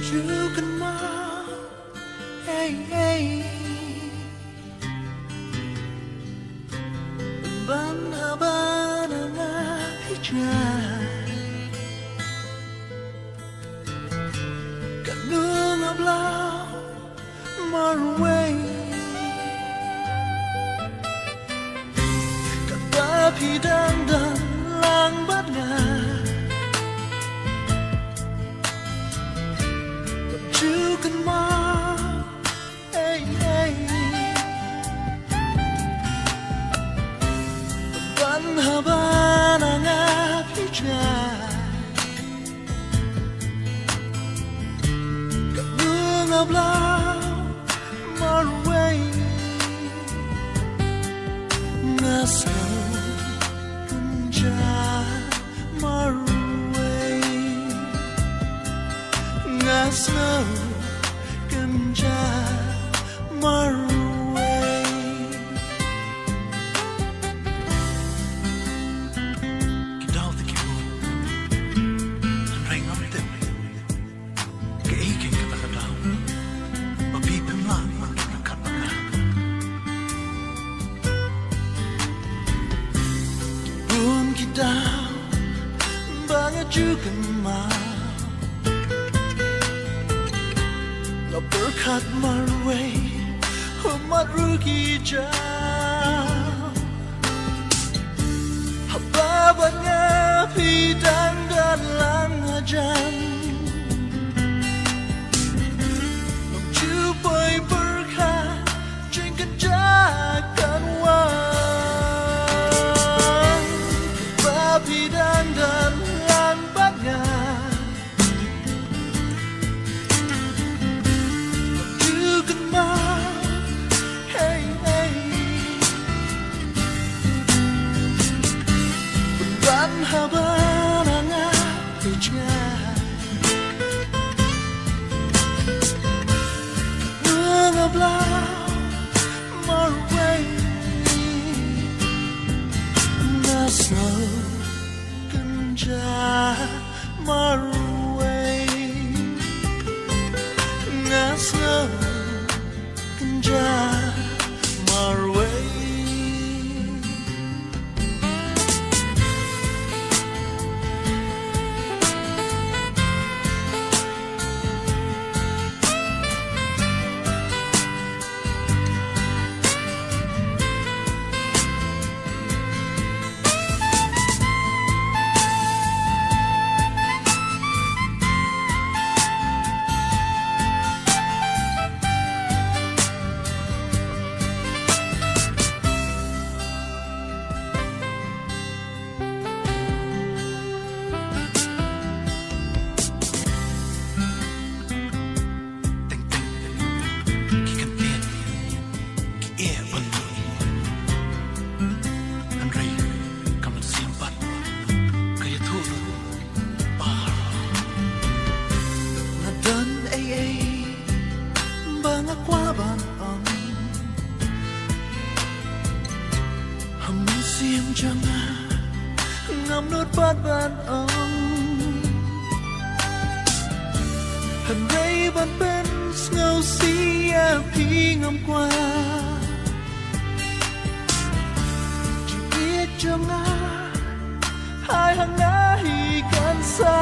You can mau, hey hey. Ban haban ang hijay, kanung ablaw marway, katapi dangdang lang bat nga. You can mau, hey hey. Ban haban ang hijay, kanung ablaw marway, nasa kunja marway, nasa kunja marway. Down, banget juga mau, nggak berkat marway, umat rugi jauh. Hababanya bidang dan langajan, menjupai berkat, jengket jakan wang. Bidang dan lambatnya juga mau, hey hey. Ban haban ang hijay, kanung ablaw marway, nasa marway, nasa kunja marway. Sim jangan ngamnut bat ban ong, hanray ban ben ngâu sia phi ngâm qua, chỉ biết cho nga hai hàng ngã hi can xa,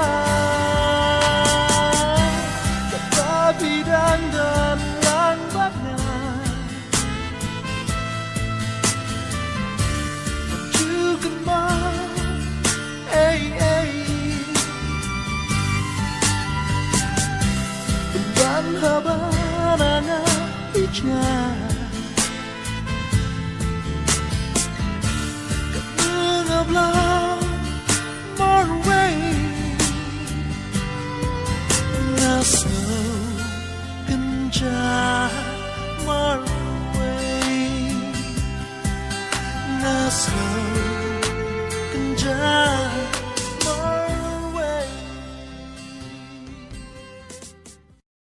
tetapi dan lang bakna. Hey, hey. Ban haban ang hijay, kanung ablaw marway, nasa kunja marway, nasa